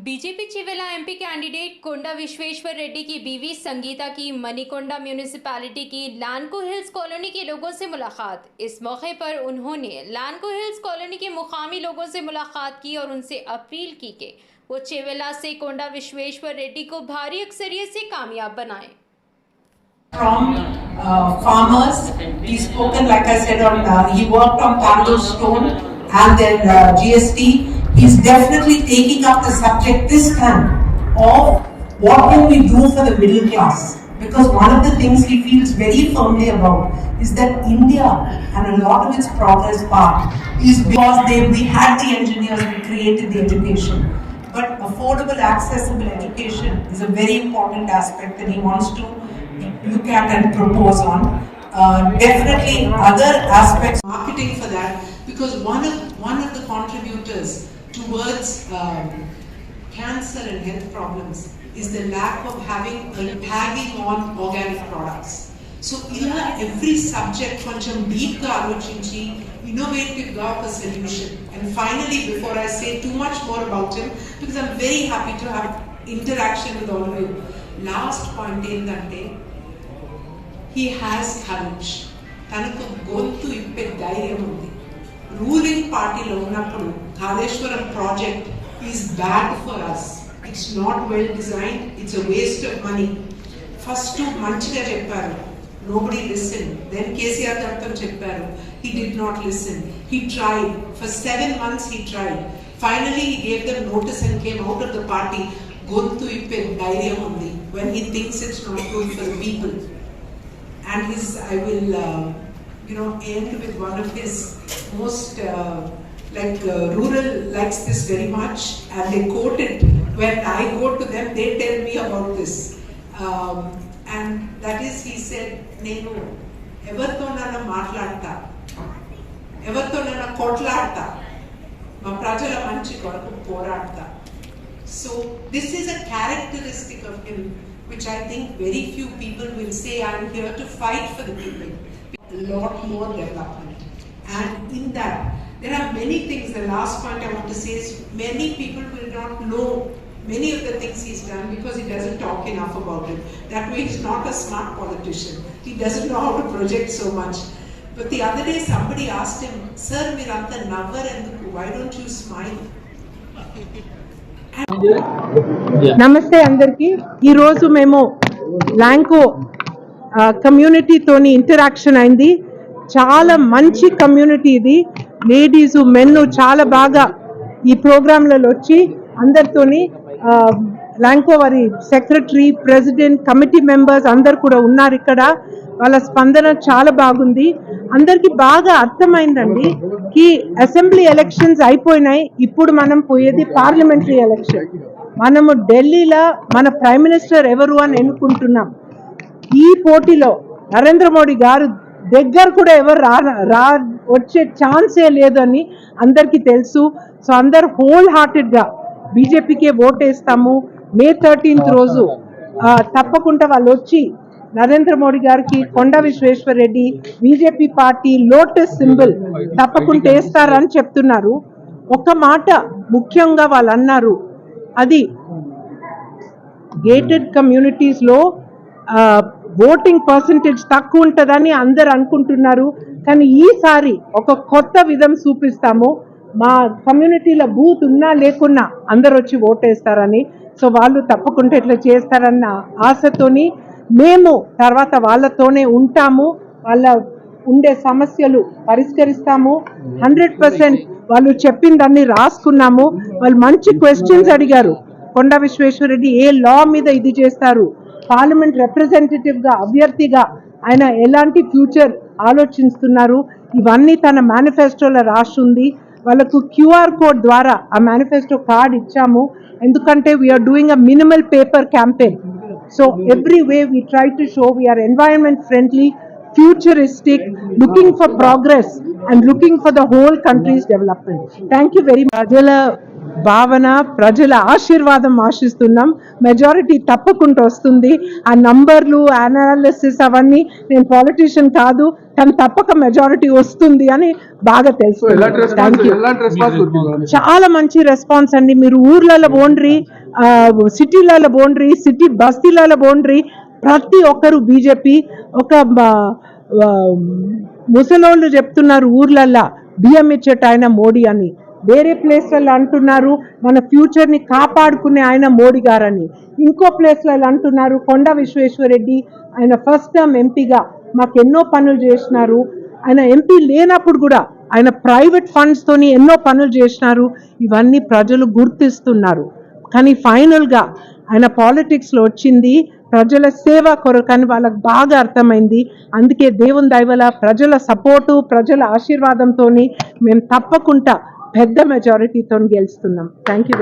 BJP चिवेला MP candidate कोंडा विश्वेश्वर रेड्डी की बीवी संगीता की मनीकोंडा म्यूनिसिपैलिटी की लानको हिल्स कॉलोनी के लोगों से मुलाकात। इस मौके पर उन्होंने लानको हिल्स कॉलोनी के मुकामी लोगों से मुलाकात की और उनसे अपील की कि वो चिवेला से कोंडा विश्वेश्वर रेड्डी को भारी अक्सरियत से कामयाब बनाएं। From farmers, he spoken like I said on he worked on Carlo Stone and then GST. He's definitely taking up the subject this time of what can we do for the middle class, because one of the things he feels very firmly about is that India and a lot of its progress path is because we had the engineers, we created the education, but affordable accessible education is a very important aspect that he wants to look at and propose on. Definitely other aspects marketing for that, because one of the contributors towards cancer and health problems is the lack of having a tagging on organic products. So every subject koncham deep ga aalochinchi innovative ga oka solution. And finally, before I say too much more about him, because I'm very happy to have interaction with all of you, last point endante, he has courage. Tanaku gontu ippe dhairya undi. Ruling party lo unnappudu Dhaleshwaram project is bad for us. It's not well designed. It's a waste of money. First manchiga chepparu, nobody listened. Then KCR Gattam chepparu, he did not listen. He tried for 7 months. He tried. Finally, he gave them notice and came out of the party. Gontu ippe dhairya undi when he thinks it's not good for the people. And I will end with one of his most rural likes this very much, and they quote it when I go to them. They tell me about this, and that is, he said, "Nenu evartho nana maatladta, evartho nana kotladta, ma prajala manchi koraku poradta." So this is a characteristic of him, which I think very few people will say, "I am here to fight for the people." A lot more development, and in that there are many things. The last point I want to say is many people will not know many of the things he's done because he doesn't talk enough about it. That way he's not a smart politician. He doesn't know how to project so much. But the other day somebody asked him, "Sir, Miranta Navar and why don't you smile?" నమస్తే అందరికి. ఈరోజు మేము Lanco కమ్యూనిటీతోని interaction అయింది. చాలా మంచి community ఇది. Ladies men చాలా బాగా ఈ ప్రోగ్రాంలలో వచ్చి అందరితోని లాంకో వారి సెక్రటరీ, ప్రెసిడెంట్, కమిటీ మెంబర్స్ అందరు కూడా ఉన్నారు ఇక్కడ. వాళ్ళ స్పందన చాలా బాగుంది. అందరికి బాగా అర్థమైందండి కి అసెంబ్లీ ఎలక్షన్స్ అయిపోయినాయి, ఇప్పుడు మనం పోయేది పార్లమెంటరీ ఎలక్షన్. మనము ఢిల్లీలో మన ప్రైమ్ మినిస్టర్ ఎవరు అని ఎన్నుకుంటున్నాం. ఈ పోటీలో నరేంద్ర మోడీ గారు దగ్గర కూడా ఎవరు వచ్చే ఛాన్సే లేదని అందరికీ తెలుసు. సో అందరు హోల్ హార్టెడ్గా బీజేపీకే ఓటేస్తాము. మే 13th రోజు తప్పకుండా వాళ్ళు వచ్చి నరేంద్ర మోడీ గారికి Konda Vishweshwar Reddy BJP party lotus symbol తప్పకుండా వేస్తారని చెప్తున్నారు. ఒక మాట ముఖ్యంగా వాళ్ళు అన్నారు, అది గేటెడ్ కమ్యూనిటీస్లో ఓటింగ్ పర్సంటేజ్ తక్కువ ఉంటుందని అందరు అనుకుంటున్నారు. కానీ ఈసారి ఒక కొత్త విధం చూపిస్తాము. మా కమ్యూనిటీలో బూత్ ఉన్నా లేకున్నా అందరు వచ్చి ఓటేస్తారని. సో వాళ్ళు తప్పకుండా ఇట్లా చేస్తారన్న ఆశతోని మేము తర్వాత వాళ్ళతోనే ఉంటాము. వాళ్ళ ఉండే సమస్యలు పరిష్కరిస్తాము. 100% వాళ్ళు చెప్పిన దాన్ని రాసుకున్నాము. వాళ్ళు మంచి క్వశ్చన్స్ అడిగారు. కొండా విశ్వేశ్వర్ రెడ్డి ఏ లా మీద ఇది చేస్తారు, పార్లమెంట్ రిప్రజెంటేటివ్గా అభ్యర్థిగా ఆయన ఎలాంటి ఫ్యూచర్ ఆలోచిస్తున్నారు, ఇవన్నీ తన మేనిఫెస్టోలో రాస్తుంది. వాళ్ళకు QR కోడ్ ద్వారా ఆ మేనిఫెస్టో కార్డ్ ఇచ్చాము. ఎందుకంటే we are doing a minimal paper campaign. So every way we try to show we are environment friendly, futuristic, looking for progress and looking for the whole country's development. Thank you very much. ప్రజల భావన, ప్రజల ఆశీర్వాదం ఆశిస్తున్నాం. Majority తప్పకుండా వస్తుంది. ఆ నంబర్లు, analysis అవన్నీ నేను పాలిటిషియన్ కాదు, కానీ తప్పక మెజారిటీ వస్తుంది అని బాగా తెలుసు. చాలా మంచి రెస్పాన్స్ అండి. మీరు ఊర్లలో ఓన్రి సిటీలలో బౌండరీ, సిటీ బస్తీలలో బౌండరీ, ప్రతి ఒక్కరు బీజేపీ. ఒక ముసలోళ్ళు చెప్తున్నారు ఊర్లల్లో బియ్యం ఇచ్చేట ఆయన మోడీ అని, వేరే ప్లేస్లలో అంటున్నారు మన ఫ్యూచర్ని కాపాడుకునే ఆయన మోడీ గారని, ఇంకో ప్లేస్లలో అంటున్నారు కొండా విశ్వేశ్వరరెడ్డి ఆయన ఫస్ట్ టర్మ్ ఎంపీగా మాకు ఎన్నో పనులు చేసినారు, ఆయన ఎంపీ లేనప్పుడు కూడా ఆయన ప్రైవేట్ ఫండ్స్తోని ఎన్నో పనులు చేసినారు. ఇవన్నీ ప్రజలు గుర్తిస్తున్నారు. కానీ ఫైనల్గా ఆయన పాలిటిక్స్లో వచ్చింది ప్రజల సేవ కొరకని వాళ్ళకి బాగా అర్థమైంది. అందుకే దేవుని దయవల్ల ప్రజల సపోర్టు, ప్రజల ఆశీర్వాదంతో మేము తప్పకుండా పెద్ద మెజారిటీతో గెలుస్తున్నాం. Thank you.